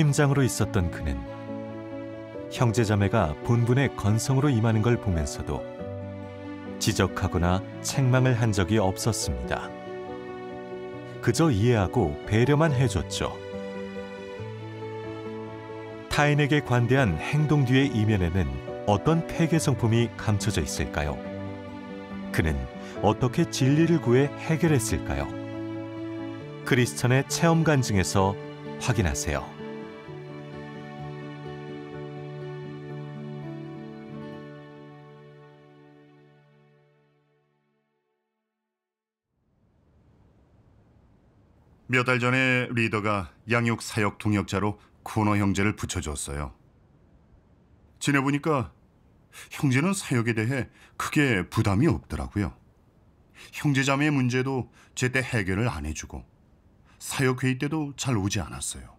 팀장으로 있었던 그는 형제자매가 본분의 건성으로 임하는 걸 보면서도 지적하거나 책망을 한 적이 없었습니다. 그저 이해하고 배려만 해줬죠. 타인에게 관대한 행동 뒤의 이면에는 어떤 폐괴 성품이 감춰져 있을까요? 그는 어떻게 진리를 구해 해결했을까요? 크리스천의 체험 간증에서 확인하세요. 몇 달 전에 리더가 양육 사역 동역자로 쿠너 형제를 붙여줬어요. 지내보니까 형제는 사역에 대해 크게 부담이 없더라고요. 형제자매의 문제도 제때 해결을 안 해주고 사역회의 때도 잘 오지 않았어요.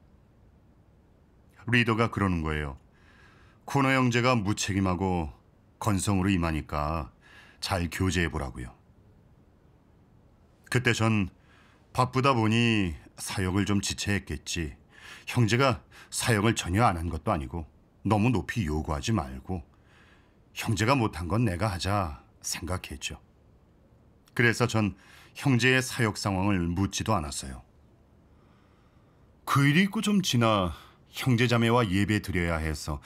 리더가 그러는 거예요. 쿠너 형제가 무책임하고 건성으로 임하니까 잘 교제해보라고요. 그때 전 바쁘다 보니 사역을 좀 지체했겠지. 형제가 사역을 전혀 안 한 것도 아니고 너무 높이 요구하지 말고 형제가 못한 건 내가 하자 생각했죠. 그래서 전 형제의 사역 상황을 묻지도 않았어요. 그 일이 있고 좀 지나 형제자매와 예배 드려야 해서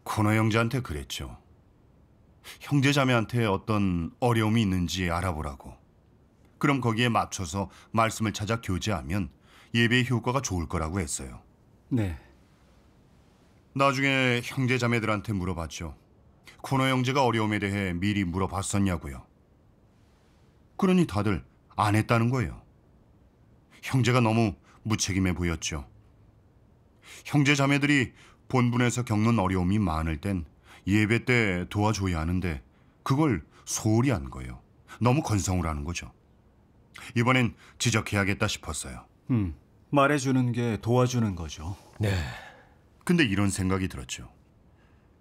코너 형제한테 그랬죠. 형제자매한테 어떤 어려움이 있는지 알아보라고. 그럼 거기에 맞춰서 말씀을 찾아 교제하면 예배의 효과가 좋을 거라고 했어요. 네. 나중에 형제자매들한테 물어봤죠. 코너 형제가 어려움에 대해 미리 물어봤었냐고요. 그러니 다들 안 했다는 거예요. 형제가 너무 무책임해 보였죠. 형제자매들이 본분에서 겪는 어려움이 많을 땐 예배 때 도와줘야 하는데 그걸 소홀히 한 거예요. 너무 건성을 하는 거죠. 이번엔 지적해야겠다 싶었어요. 말해주는 게 도와주는 거죠. 네. 근데 이런 생각이 들었죠.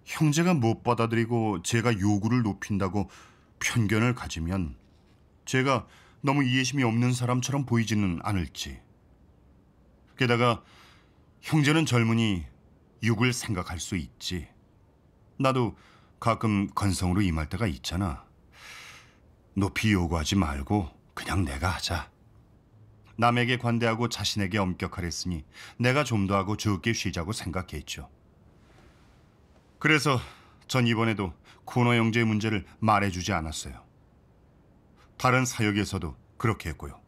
형제가 못 받아들이고 제가 요구를 높인다고 편견을 가지면 제가 너무 이해심이 없는 사람처럼 보이지는 않을지. 게다가 형제는 젊으니 육을 생각할 수 있지. 나도 가끔 건성으로 임할 때가 있잖아. 높이 요구하지 말고 그냥 내가 하자. 남에게 관대하고 자신에게 엄격하랬으니 내가 좀 더 하고 적게 쉬자고 생각했죠. 그래서 전 이번에도 쿠너 형제의 문제를 말해주지 않았어요. 다른 사역에서도 그렇게 했고요.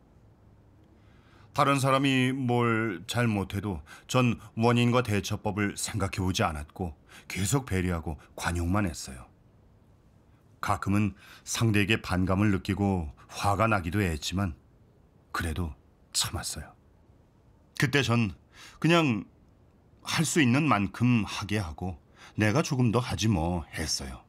다른 사람이 뭘 잘못해도 전 원인과 대처법을 생각해보지 않았고 계속 배려하고 관용만 했어요. 가끔은 상대에게 반감을 느끼고 화가 나기도 했지만 그래도 참았어요. 그때 전 그냥 할 수 있는 만큼 하게 하고 내가 조금 더 하지 뭐 했어요.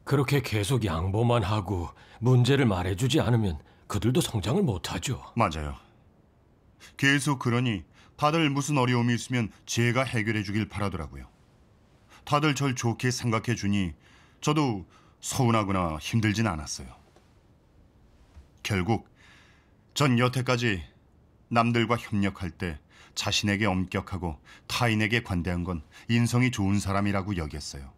그렇게 계속 양보만 하고 문제를 말해주지 않으면 그들도 성장을 못하죠. 맞아요. 계속 그러니 다들 무슨 어려움이 있으면 제가 해결해 주길 바라더라고요. 다들 절 좋게 생각해 주니 저도 서운하거나 힘들진 않았어요. 결국 전 여태까지 남들과 협력할 때 자신에게 엄격하고 타인에게 관대한 건 인성이 좋은 사람이라고 여겼어요.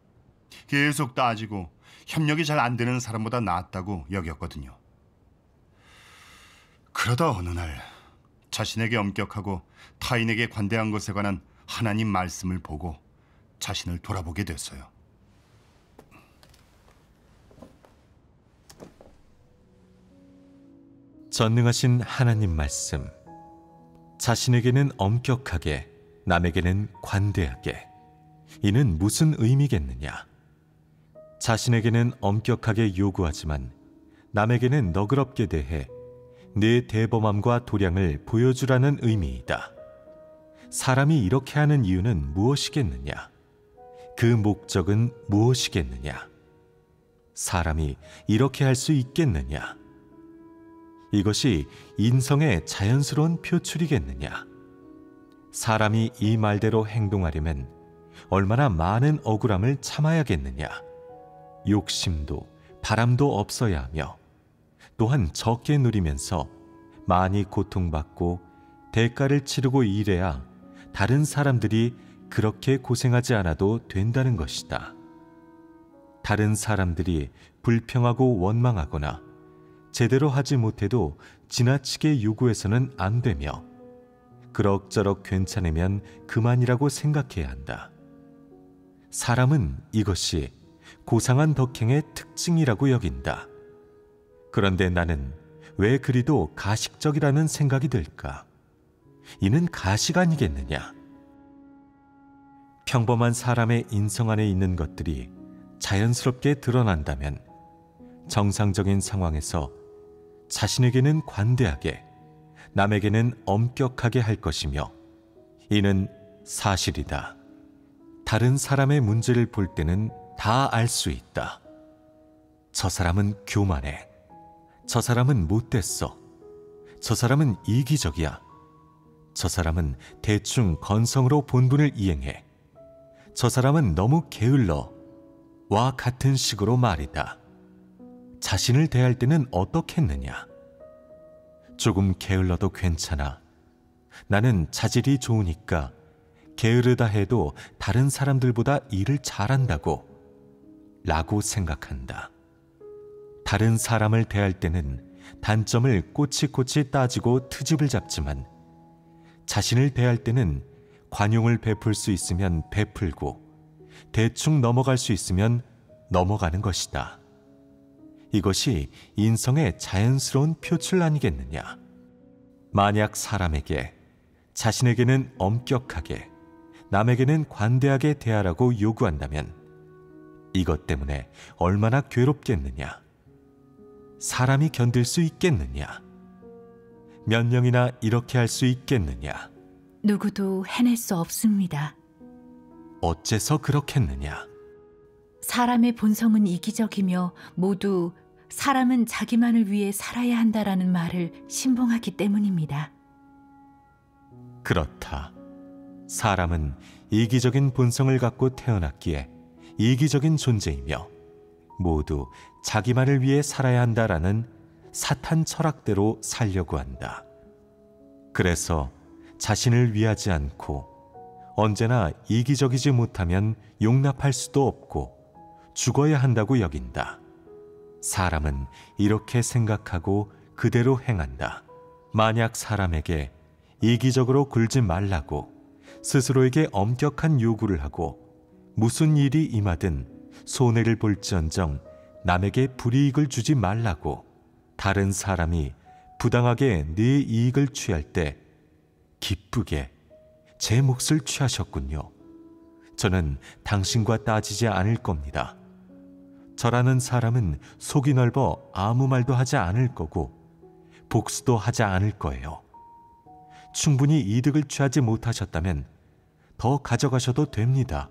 계속 따지고 협력이 잘 안 되는 사람보다 낫다고 여겼거든요. 그러다 어느 날 자신에게 엄격하고 타인에게 관대한 것에 관한 하나님 말씀을 보고 자신을 돌아보게 됐어요. 전능하신 하나님 말씀. 자신에게는 엄격하게, 남에게는 관대하게. 이는 무슨 의미겠느냐? 자신에게는 엄격하게 요구하지만 남에게는 너그럽게 대해 내 대범함과 도량을 보여주라는 의미이다. 사람이 이렇게 하는 이유는 무엇이겠느냐? 그 목적은 무엇이겠느냐? 사람이 이렇게 할 수 있겠느냐? 이것이 인성의 자연스러운 표출이겠느냐? 사람이 이 말대로 행동하려면 얼마나 많은 억울함을 참아야겠느냐? 욕심도 바람도 없어야 하며 또한 적게 누리면서 많이 고통받고 대가를 치르고 일해야 다른 사람들이 그렇게 고생하지 않아도 된다는 것이다. 다른 사람들이 불평하고 원망하거나 제대로 하지 못해도 지나치게 요구해서는 안 되며 그럭저럭 괜찮으면 그만이라고 생각해야 한다. 사람은 이것이 고상한 덕행의 특징이라고 여긴다. 그런데 나는 왜 그리도 가식적이라는 생각이 들까? 이는 가식 아니겠느냐? 평범한 사람의 인성 안에 있는 것들이 자연스럽게 드러난다면 정상적인 상황에서 자신에게는 관대하게, 남에게는 엄격하게 할 것이며 이는 사실이다. 다른 사람의 문제를 볼 때는 다 알 수 있다. 저 사람은 교만해. 저 사람은 못됐어. 저 사람은 이기적이야. 저 사람은 대충 건성으로 본분을 이행해. 저 사람은 너무 게을러. 와 같은 식으로 말이다. 자신을 대할 때는 어떻겠느냐? 조금 게을러도 괜찮아. 나는 자질이 좋으니까 게으르다 해도 다른 사람들보다 일을 잘한다고 라고 생각한다. 다른 사람을 대할 때는 단점을 꼬치꼬치 따지고 트집을 잡지만 자신을 대할 때는 관용을 베풀 수 있으면 베풀고 대충 넘어갈 수 있으면 넘어가는 것이다. 이것이 인성의 자연스러운 표출 아니겠느냐? 만약 사람에게 자신에게는 엄격하게 남에게는 관대하게 대하라고 요구한다면 이것 때문에 얼마나 괴롭겠느냐? 사람이 견딜 수 있겠느냐? 몇 명이나 이렇게 할 수 있겠느냐? 누구도 해낼 수 없습니다. 어째서 그렇겠느냐? 사람의 본성은 이기적이며 모두 사람은 자기만을 위해 살아야 한다라는 말을 신봉하기 때문입니다. 그렇다. 사람은 이기적인 본성을 갖고 태어났기에 이기적인 존재이며 모두 자기만을 위해 살아야 한다라는 사탄 철학대로 살려고 한다. 그래서 자신을 위하지 않고 언제나 이기적이지 못하면 용납할 수도 없고 죽어야 한다고 여긴다. 사람은 이렇게 생각하고 그대로 행한다. 만약 사람에게 이기적으로 굴지 말라고 스스로에게 엄격한 요구를 하고 무슨 일이 임하든 손해를 볼지언정 남에게 불이익을 주지 말라고 다른 사람이 부당하게 네 이익을 취할 때 기쁘게 제 몫을 취하셨군요. 저는 당신과 따지지 않을 겁니다. 저라는 사람은 속이 넓어 아무 말도 하지 않을 거고 복수도 하지 않을 거예요. 충분히 이득을 취하지 못하셨다면 더 가져가셔도 됩니다.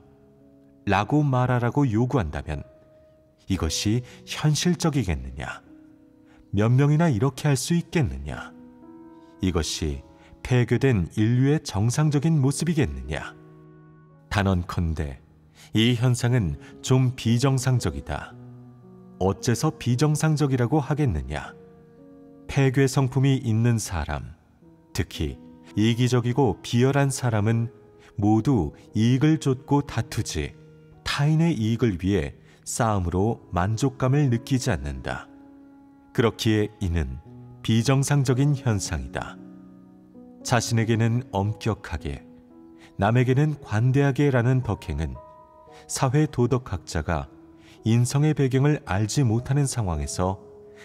라고 말하라고 요구한다면 이것이 현실적이겠느냐? 몇 명이나 이렇게 할 수 있겠느냐? 이것이 폐교된 인류의 정상적인 모습이겠느냐? 단언컨대 이 현상은 좀 비정상적이다. 어째서 비정상적이라고 하겠느냐? 폐괴 성품이 있는 사람, 특히 이기적이고 비열한 사람은 모두 이익을 좇고 다투지 타인의 이익을 위해 싸움으로 만족감을 느끼지 않는다. 그렇기에 이는 비정상적인 현상이다. 자신에게는 엄격하게, 남에게는 관대하게 라는 덕행은 사회 도덕학자가 인성의 배경을 알지 못하는 상황에서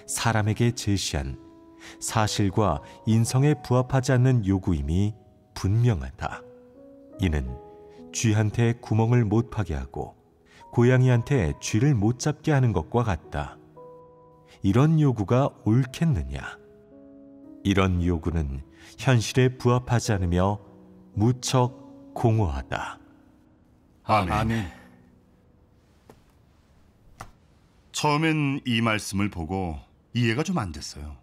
사람에게 제시한 사실과 인성에 부합하지 않는 요구임이 분명하다. 이는 쥐한테 구멍을 못 파게 하고 고양이한테 쥐를 못 잡게 하는 것과 같다. 이런 요구가 옳겠느냐? 이런 요구는 현실에 부합하지 않으며 무척 공허하다. 아멘. 아멘. 처음엔 이 말씀을 보고 이해가 좀 안 됐어요.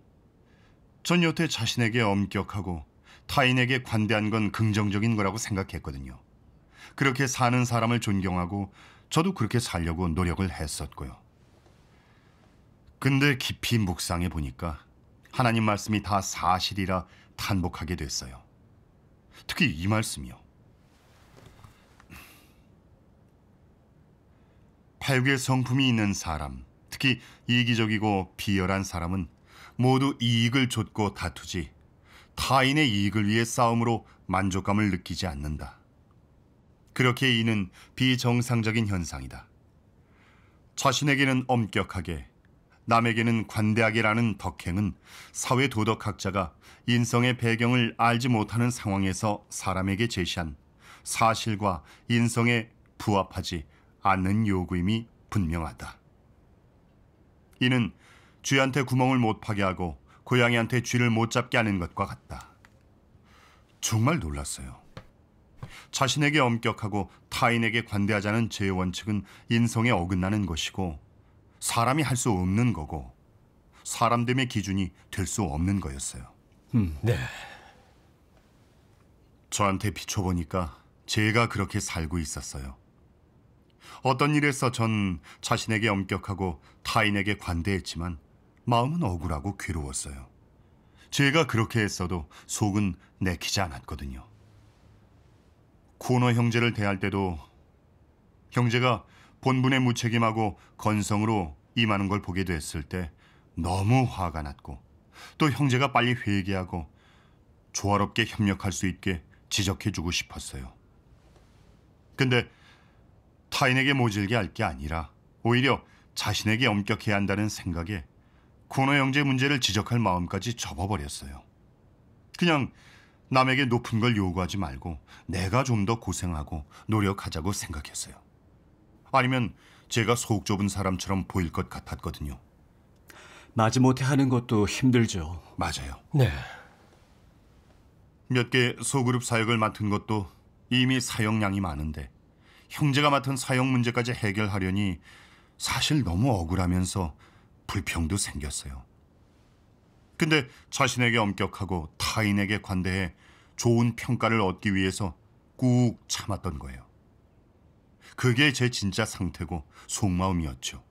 전 여태 자신에게 엄격하고 타인에게 관대한 건 긍정적인 거라고 생각했거든요. 그렇게 사는 사람을 존경하고 저도 그렇게 살려고 노력을 했었고요. 근데 깊이 묵상해 보니까 하나님 말씀이 다 사실이라 탄복하게 됐어요. 특히 이 말씀이요. 패괴 성품이 있는 사람, 특히 이기적이고 비열한 사람은 모두 이익을 좇고 다투지 타인의 이익을 위해 싸움으로 만족감을 느끼지 않는다. 그렇게 이는 비정상적인 현상이다. 자신에게는 엄격하게, 남에게는 관대하게라는 덕행은 사회 도덕학자가 인성의 배경을 알지 못하는 상황에서 사람에게 제시한 사실과 인성에 부합하지 않는 요구임이 분명하다. 이는 쥐한테 구멍을 못 파게 하고 고양이한테 쥐를 못 잡게 하는 것과 같다. 정말 놀랐어요. 자신에게 엄격하고 타인에게 관대하자는 제 원칙은 인성에 어긋나는 것이고 사람이 할 수 없는 거고 사람됨의 기준이 될 수 없는 거였어요. 네. 저한테 비춰보니까 제가 그렇게 살고 있었어요. 어떤 일에서 전 자신에게 엄격하고 타인에게 관대했지만 마음은 억울하고 괴로웠어요. 제가 그렇게 했어도 속은 내키지 않았거든요. 코너 형제를 대할 때도 형제가 본분에 무책임하고 건성으로 임하는 걸 보게 됐을 때 너무 화가 났고 또 형제가 빨리 회개하고 조화롭게 협력할 수 있게 지적해주고 싶었어요. 근데 타인에게 모질게 할 게 아니라 오히려 자신에게 엄격해야 한다는 생각에 코너 형제 문제를 지적할 마음까지 접어버렸어요. 그냥 남에게 높은 걸 요구하지 말고 내가 좀 더 고생하고 노력하자고 생각했어요. 아니면 제가 속 좁은 사람처럼 보일 것 같았거든요. 마지못해 하는 것도 힘들죠. 맞아요. 네. 몇 개 소그룹 사역을 맡은 것도 이미 사역량이 많은데 형제가 맡은 사역 문제까지 해결하려니 사실 너무 억울하면서 불평도 생겼어요. 근데 자신에게 엄격하고 타인에게 관대해 좋은 평가를 얻기 위해서 꾹 참았던 거예요. 그게 제 진짜 상태고 속마음이었죠.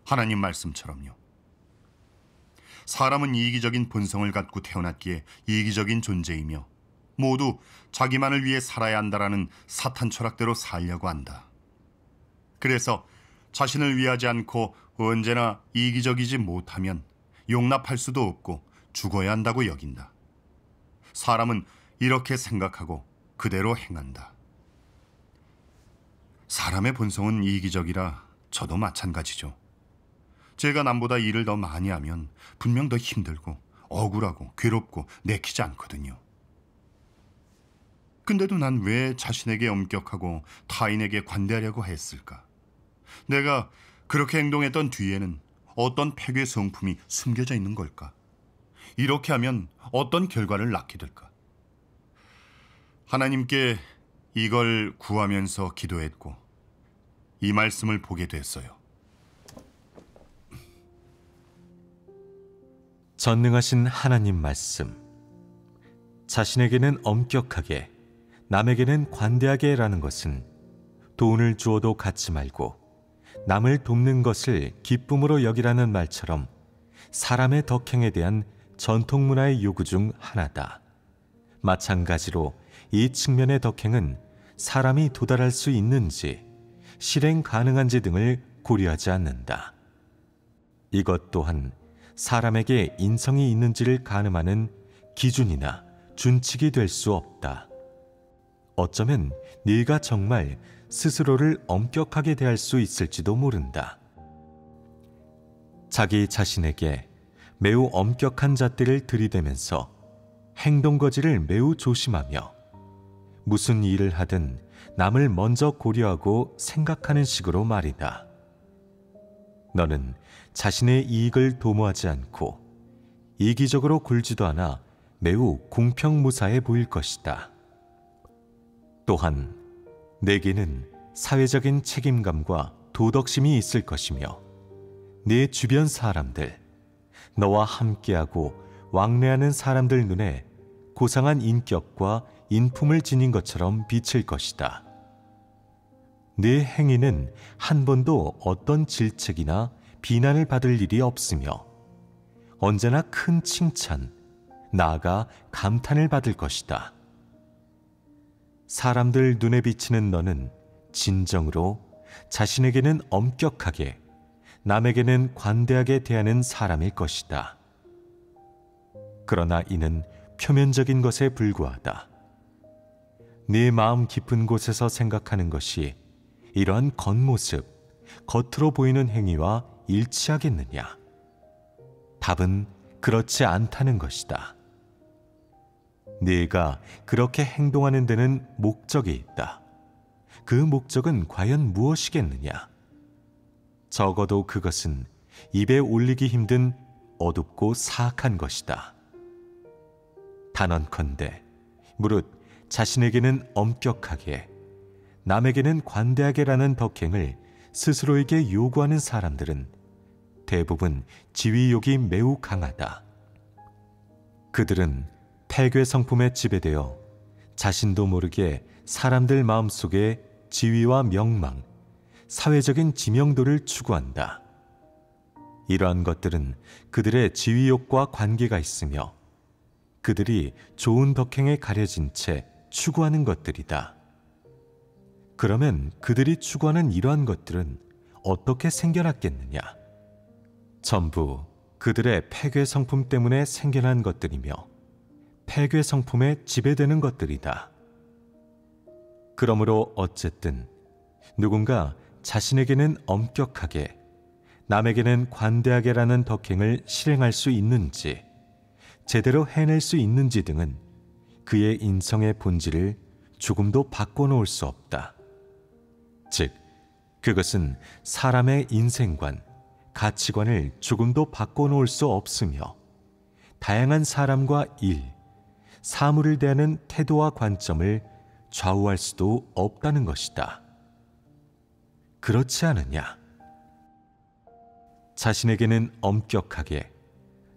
하나님 말씀처럼요. 사람은 이기적인 본성을 갖고 태어났기에 이기적인 존재이며 모두 자기만을 위해 살아야 한다라는 사탄 철학대로 살려고 한다. 그래서 자신을 위하지 않고 언제나 이기적이지 못하면 용납할 수도 없고 죽어야 한다고 여긴다. 사람은 이렇게 생각하고 그대로 행한다. 사람의 본성은 이기적이라 저도 마찬가지죠. 제가 남보다 일을 더 많이 하면 분명 더 힘들고 억울하고 괴롭고 내키지 않거든요. 근데도 난 왜 자신에게 엄격하고 타인에게 관대하려고 했을까? 내가 그렇게 행동했던 뒤에는 어떤 패괴 성품이 숨겨져 있는 걸까? 이렇게 하면 어떤 결과를 낳게 될까? 하나님께 이걸 구하면서 기도했고 이 말씀을 보게 됐어요. 전능하신 하나님 말씀. 자신에게는 엄격하게, 남에게는 관대하게라는 것은 돈을 주어도 갖지 말고 남을 돕는 것을 기쁨으로 여기라는 말처럼 사람의 덕행에 대한 전통 문화의 요구 중 하나다. 마찬가지로 이 측면의 덕행은 사람이 도달할 수 있는지, 실행 가능한지 등을 고려하지 않는다. 이것 또한 사람에게 인성이 있는지를 가늠하는 기준이나 준칙이 될 수 없다. 어쩌면 네가 정말 스스로를 엄격하게 대할 수 있을지도 모른다. 자기 자신에게 매우 엄격한 잣대를 들이대면서 행동거지를 매우 조심하며 무슨 일을 하든 남을 먼저 고려하고 생각하는 식으로 말이다. 너는 자신의 이익을 도모하지 않고 이기적으로 굴지도 않아 매우 공평무사해 보일 것이다. 또한 내게는 사회적인 책임감과 도덕심이 있을 것이며 네 주변 사람들, 너와 함께하고 왕래하는 사람들 눈에 고상한 인격과 인품을 지닌 것처럼 비칠 것이다. 네 행위는 한 번도 어떤 질책이나 비난을 받을 일이 없으며 언제나 큰 칭찬, 나아가 감탄을 받을 것이다. 사람들 눈에 비치는 너는 진정으로 자신에게는 엄격하게, 남에게는 관대하게 대하는 사람일 것이다. 그러나 이는 표면적인 것에 불과하다. 네 마음 깊은 곳에서 생각하는 것이 이러한 겉모습, 겉으로 보이는 행위와 일치하겠느냐? 답은 그렇지 않다는 것이다. 네가 그렇게 행동하는 데는 목적이 있다. 그 목적은 과연 무엇이겠느냐? 적어도 그것은 입에 올리기 힘든 어둡고 사악한 것이다. 단언컨대 무릇 자신에게는 엄격하게, 남에게는 관대하게라는 덕행을 스스로에게 요구하는 사람들은 대부분 지위욕이 매우 강하다. 그들은 폐괴 성품에 지배되어 자신도 모르게 사람들 마음속에 지위와 명망, 사회적인 지명도를 추구한다. 이러한 것들은 그들의 지위욕과 관계가 있으며 그들이 좋은 덕행에 가려진 채 추구하는 것들이다. 그러면 그들이 추구하는 이러한 것들은 어떻게 생겨났겠느냐? 전부 그들의 폐괴 성품 때문에 생겨난 것들이며 폐괴 성품에 지배되는 것들이다. 그러므로 어쨌든 누군가 자신에게는 엄격하게, 남에게는 관대하게라는 덕행을 실행할 수 있는지, 제대로 해낼 수 있는지 등은 그의 인성의 본질을 조금도 바꿔놓을 수 없다. 즉, 그것은 사람의 인생관, 가치관을 조금도 바꿔놓을 수 없으며 다양한 사람과 일, 사물을 대하는 태도와 관점을 좌우할 수도 없다는 것이다. 그렇지 않으냐? 자신에게는 엄격하게,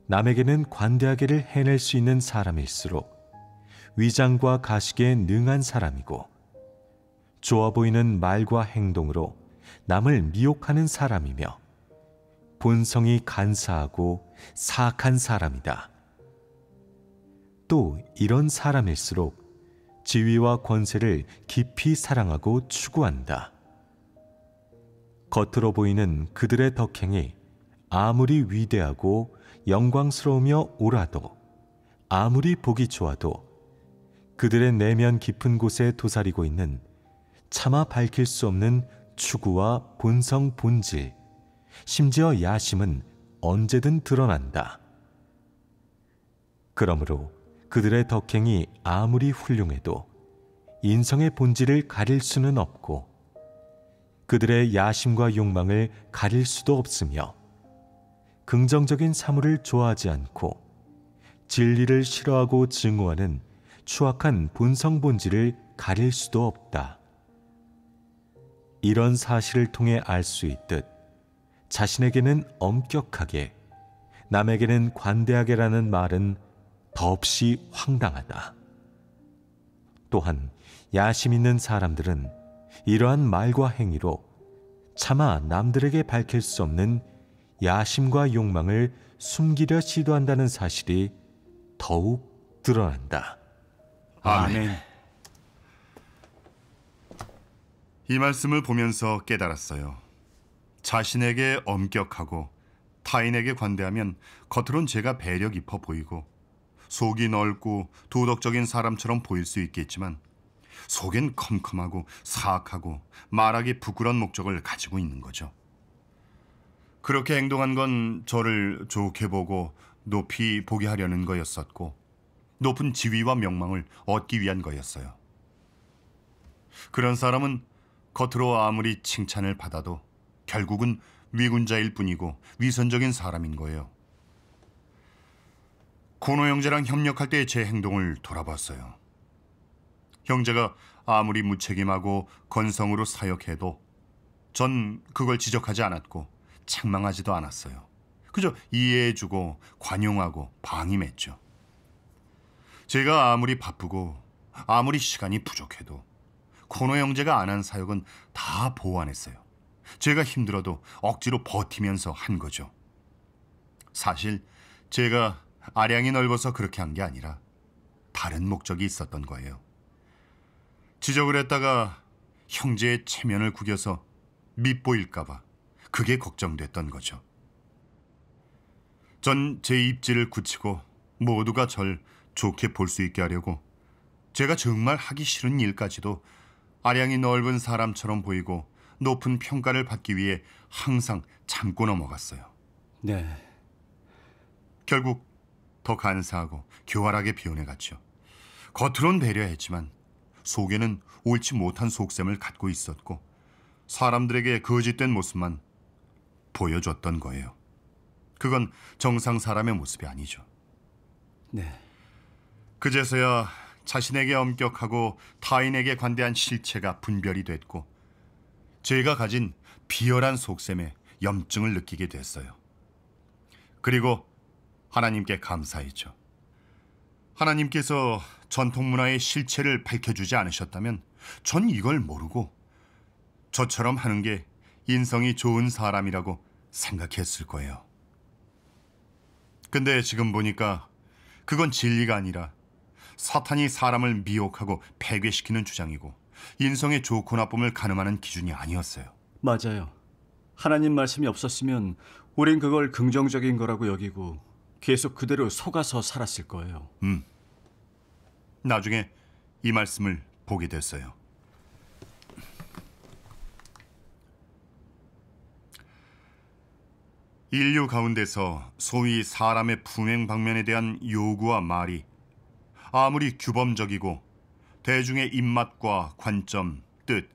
남에게는 관대하게를 해낼 수 있는 사람일수록 위장과 가식에 능한 사람이고, 좋아 보이는 말과 행동으로 남을 미혹하는 사람이며 본성이 간사하고 사악한 사람이다. 또 이런 사람일수록 지위와 권세를 깊이 사랑하고 추구한다. 겉으로 보이는 그들의 덕행이 아무리 위대하고 영광스러우며 옳아도, 아무리 보기 좋아도 그들의 내면 깊은 곳에 도사리고 있는 차마 밝힐 수 없는 추구와 본성 본질, 심지어 야심은 언제든 드러난다. 그러므로 그들의 덕행이 아무리 훌륭해도 인성의 본질을 가릴 수는 없고 그들의 야심과 욕망을 가릴 수도 없으며 긍정적인 사물을 좋아하지 않고 진리를 싫어하고 증오하는 추악한 본성 본질을 가릴 수도 없다. 이런 사실을 통해 알 수 있듯 자신에게는 엄격하게, 남에게는 관대하게라는 말은 더없이 황당하다. 또한 야심 있는 사람들은 이러한 말과 행위로 차마 남들에게 밝힐 수 없는 야심과 욕망을 숨기려 시도한다는 사실이 더욱 드러난다. 아멘. 이 말씀을 보면서 깨달았어요. 자신에게 엄격하고 타인에게 관대하면 겉으론 제가 배려 깊어 보이고 속이 넓고 도덕적인 사람처럼 보일 수 있겠지만 속엔 컴컴하고 사악하고 말하기 부끄러운 목적을 가지고 있는 거죠. 그렇게 행동한 건 저를 좋게 보고 높이 보게 하려는 거였었고 높은 지위와 명망을 얻기 위한 거였어요. 그런 사람은 겉으로 아무리 칭찬을 받아도 결국은 위군자일 뿐이고 위선적인 사람인 거예요. 고노 형제랑 협력할 때 제 행동을 돌아봤어요. 형제가 아무리 무책임하고 건성으로 사역해도 전 그걸 지적하지 않았고 책망하지도 않았어요. 그저 이해해주고 관용하고 방임했죠. 제가 아무리 바쁘고 아무리 시간이 부족해도 고노 형제가 안 한 사역은 다 보완했어요. 제가 힘들어도 억지로 버티면서 한 거죠. 사실 제가 아량이 넓어서 그렇게 한 게 아니라 다른 목적이 있었던 거예요. 지적을 했다가 형제의 체면을 구겨서 밉보일까봐 그게 걱정됐던 거죠. 전 제 입지를 굳히고 모두가 절 좋게 볼 수 있게 하려고 제가 정말 하기 싫은 일까지도 아량이 넓은 사람처럼 보이고 높은 평가를 받기 위해 항상 참고 넘어갔어요. 네, 결국 더 간사하고 교활하게 비워내갔죠. 겉으론 배려했지만 속에는 옳지 못한 속셈을 갖고 있었고 사람들에게 거짓된 모습만 보여줬던 거예요. 그건 정상 사람의 모습이 아니죠. 네. 그제서야 자신에게 엄격하고 타인에게 관대한 실체가 분별이 됐고 제가 가진 비열한 속셈에 염증을 느끼게 됐어요. 그리고 하나님께 감사했죠. 하나님께서 전통문화의 실체를 밝혀주지 않으셨다면 전 이걸 모르고 저처럼 하는 게 인성이 좋은 사람이라고 생각했을 거예요. 근데 지금 보니까 그건 진리가 아니라 사탄이 사람을 미혹하고 폐괴시키는 주장이고 인성의 좋고 나쁨을 가늠하는 기준이 아니었어요. 맞아요. 하나님 말씀이 없었으면 우린 그걸 긍정적인 거라고 여기고 계속 그대로 속아서 살았을 거예요. 나중에 이 말씀을 보게 됐어요. 인류 가운데서 소위 사람의 품행방면에 대한 요구와 말이 아무리 규범적이고 대중의 입맛과 관점, 뜻,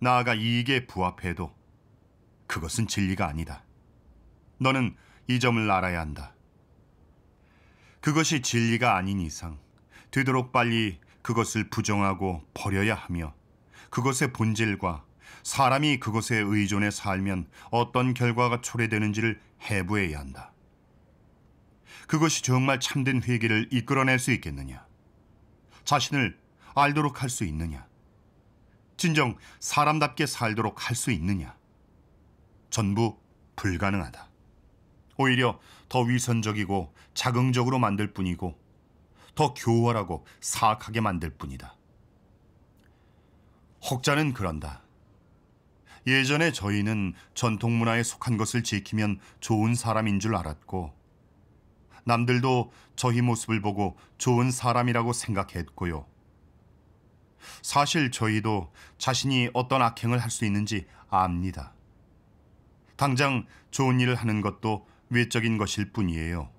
나아가 이익에 부합해도 그것은 진리가 아니다. 너는 이 점을 알아야 한다. 그것이 진리가 아닌 이상 되도록 빨리 그것을 부정하고 버려야 하며 그것의 본질과 사람이 그것에 의존해 살면 어떤 결과가 초래되는지를 해부해야 한다. 그것이 정말 참된 회개를 이끌어낼 수 있겠느냐? 자신을 알도록 할 수 있느냐? 진정 사람답게 살도록 할 수 있느냐? 전부 불가능하다. 오히려 더 위선적이고 자긍적으로 만들 뿐이고 더 교활하고 사악하게 만들 뿐이다. 혹자는 그런다. 예전에 저희는 전통문화에 속한 것을 지키면 좋은 사람인 줄 알았고 남들도 저희 모습을 보고 좋은 사람이라고 생각했고요. 사실 저희도 자신이 어떤 악행을 할 수 있는지 압니다. 당장 좋은 일을 하는 것도 외적인 것일 뿐이에요.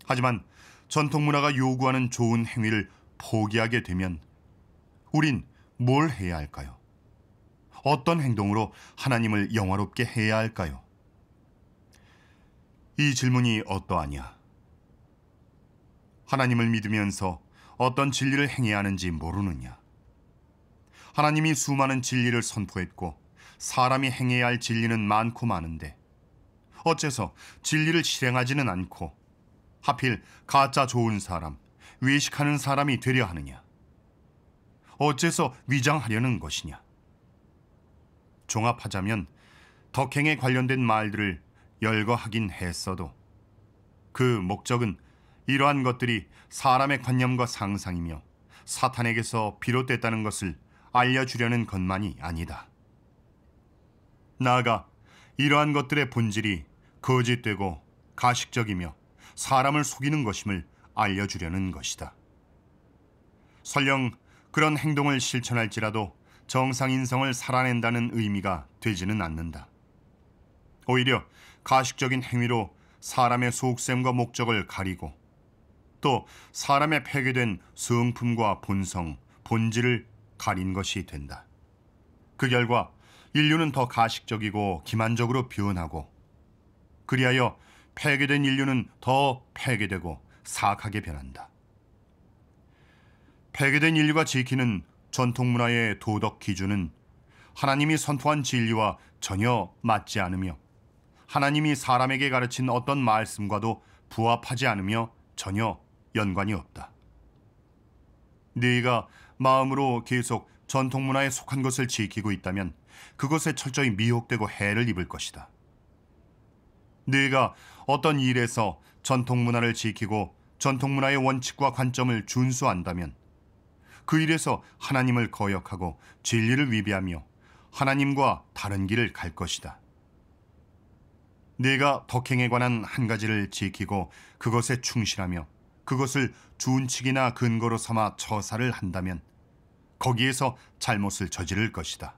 하지만 전통문화가 요구하는 좋은 행위를 포기하게 되면 우린 뭘 해야 할까요? 어떤 행동으로 하나님을 영화롭게 해야 할까요? 이 질문이 어떠하냐? 하나님을 믿으면서 어떤 진리를 행해야 하는지 모르느냐? 하나님이 수많은 진리를 선포했고 사람이 행해야 할 진리는 많고 많은데 어째서 진리를 실행하지는 않고 하필 가짜 좋은 사람, 외식하는 사람이 되려 하느냐? 어째서 위장하려는 것이냐? 종합하자면 덕행에 관련된 말들을 열거하긴 했어도 그 목적은 이러한 것들이 사람의 관념과 상상이며 사탄에게서 비롯됐다는 것을 알려주려는 것만이 아니다. 나아가 이러한 것들의 본질이 거짓되고 가식적이며 사람을 속이는 것임을 알려주려는 것이다. 설령 그런 행동을 실천할지라도 정상인성을 살아낸다는 의미가 되지는 않는다. 오히려 가식적인 행위로 사람의 속셈과 목적을 가리고 또 사람의 폐괴된 성품과 본성, 본질을 가린 것이 된다. 그 결과 인류는 더 가식적이고 기만적으로 변하고 그리하여 폐괴된 인류는 더 폐괴되고 사악하게 변한다. 폐괴된 인류가 지키는 전통문화의 도덕 기준은 하나님이 선포한 진리와 전혀 맞지 않으며 하나님이 사람에게 가르친 어떤 말씀과도 부합하지 않으며 전혀 연관이 없다. 네가 마음으로 계속 전통문화에 속한 것을 지키고 있다면 그것에 철저히 미혹되고 해를 입을 것이다. 네가 어떤 일에서 전통문화를 지키고 전통문화의 원칙과 관점을 준수한다면 그 일에서 하나님을 거역하고 진리를 위배하며 하나님과 다른 길을 갈 것이다. 네가 덕행에 관한 한 가지를 지키고 그것에 충실하며 그것을 준칙이나 근거로 삼아 처사를 한다면 거기에서 잘못을 저지를 것이다.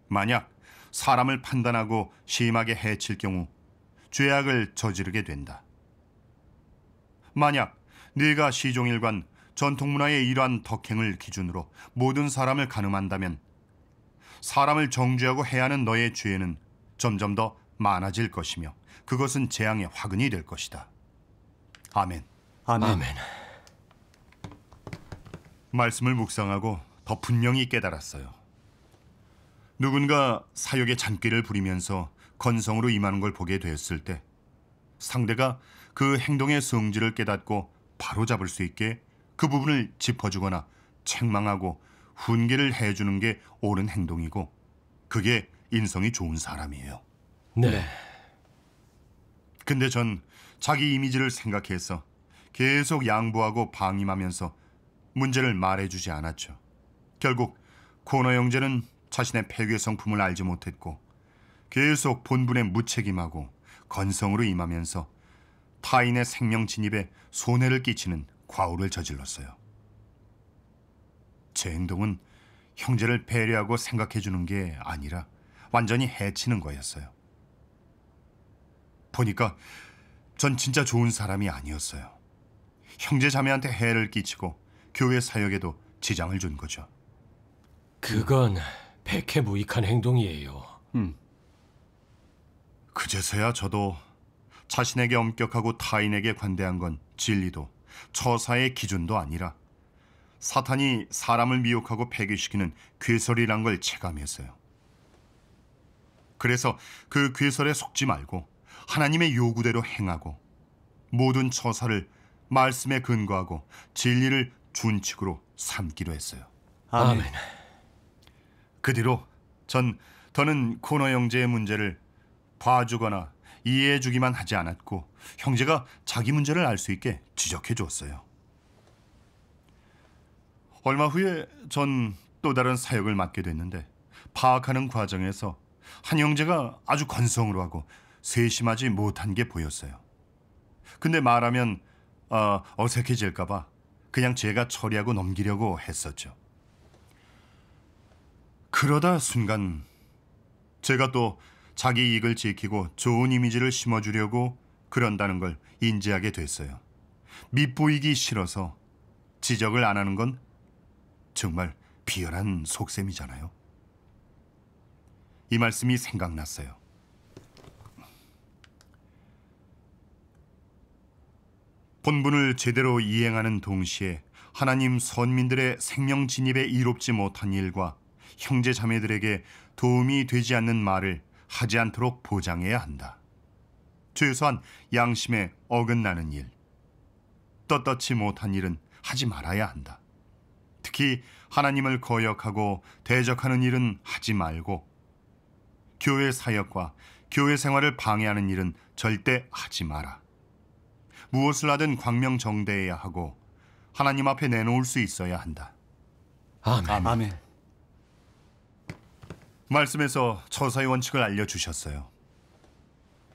만약 사람을 판단하고 심하게 해칠 경우 죄악을 저지르게 된다. 만약 네가 시종일관 전통문화의 이러한 덕행을 기준으로 모든 사람을 가늠한다면 사람을 정죄하고 해하는 너의 죄는 점점 더 많아질 것이며 그것은 재앙의 화근이 될 것이다. 아멘. 아멘. 아멘. 말씀을 묵상하고 더 분명히 깨달았어요. 누군가 사욕의 잔꾀를 부리면서 건성으로 임하는 걸 보게 되었을 때 상대가 그 행동의 성질을 깨닫고 바로잡을 수 있게 그 부분을 짚어주거나 책망하고 훈계를 해주는 게 옳은 행동이고 그게 인성이 좋은 사람이에요. 네. 근데 전 자기 이미지를 생각해서 계속 양보하고 방임하면서 문제를 말해주지 않았죠. 결국 코너 형제는 자신의 폐괴 성품을 알지 못했고 계속 본분에 무책임하고 건성으로 임하면서 타인의 생명 진입에 손해를 끼치는 과오를 저질렀어요. 제 행동은 형제를 배려하고 생각해주는 게 아니라 완전히 해치는 거였어요. 보니까 전 진짜 좋은 사람이 아니었어요. 형제 자매한테 해를 끼치고 교회 사역에도 지장을 준 거죠. 그건 백해무익한 행동이에요. 그제서야 저도 자신에게 엄격하고 타인에게 관대한 건 진리도 처사의 기준도 아니라 사탄이 사람을 미혹하고 폐괴시키는 괴설이란 걸 체감했어요. 그래서 그 괴설에 속지 말고 하나님의 요구대로 행하고 모든 처사를 말씀에 근거하고 진리를 준칙으로 삼기로 했어요. 아멘. 아멘. 그 뒤로 전 더는 코너 형제의 문제를 봐주거나 이해해주기만 하지 않았고 형제가 자기 문제를 알 수 있게 지적해 주었어요. 얼마 후에 전 또 다른 사역을 맡게 됐는데 파악하는 과정에서 한 형제가 아주 건성으로 하고 세심하지 못한 게 보였어요. 근데 말하면 어색해질까 봐 그냥 제가 처리하고 넘기려고 했었죠. 그러다 순간 제가 또 자기 이익을 지키고 좋은 이미지를 심어주려고 그런다는 걸 인지하게 됐어요. 밉보이기 싫어서 지적을 안 하는 건 정말 비열한 속셈이잖아요. 이 말씀이 생각났어요. 본분을 제대로 이행하는 동시에 하나님 선민들의 생명 진입에 이롭지 못한 일과 형제 자매들에게 도움이 되지 않는 말을 하지 않도록 보장해야 한다. 최소한 양심에 어긋나는 일, 떳떳지 못한 일은 하지 말아야 한다. 특히 하나님을 거역하고 대적하는 일은 하지 말고 교회 사역과 교회 생활을 방해하는 일은 절대 하지 마라. 무엇을 하든 광명정대해야 하고 하나님 앞에 내놓을 수 있어야 한다. 아멘. 아멘. 말씀에서 처사의 원칙을 알려주셨어요.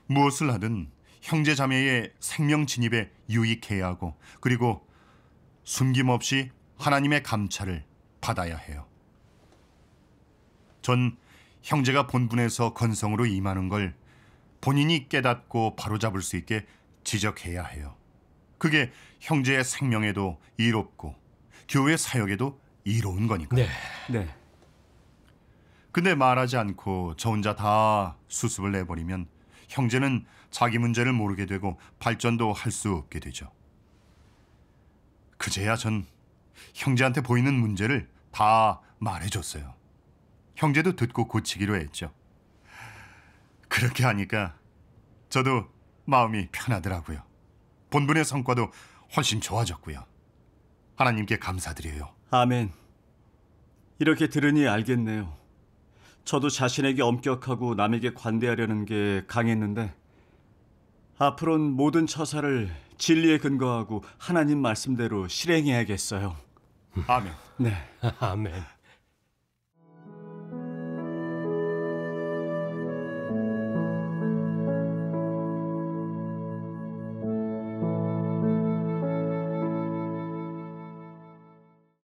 무엇을 하든 형제 자매의 생명 진입에 유익해야 하고 그리고 숨김없이 하나님의 감찰을 받아야 해요. 전 형제가 본분에서 건성으로 임하는 걸 본인이 깨닫고 바로잡을 수 있게 지적해야 해요. 그게 형제의 생명에도 이롭고 교회 사역에도 이로운 거니까요. 네. 네. 근데 말하지 않고 저 혼자 다 수습을 내버리면 형제는 자기 문제를 모르게 되고 발전도 할 수 없게 되죠. 그제야 전 형제한테 보이는 문제를 다 말해줬어요. 형제도 듣고 고치기로 했죠. 그렇게 하니까 저도 마음이 편하더라고요. 본분의 성과도 훨씬 좋아졌고요. 하나님께 감사드려요. 아멘. 이렇게 들으니 알겠네요. 저도 자신에게 엄격하고 남에게 관대하려는 게 강했는데 앞으로는 모든 처사를 진리에 근거하고 하나님 말씀대로 실행해야겠어요. 아멘. 네. 아멘.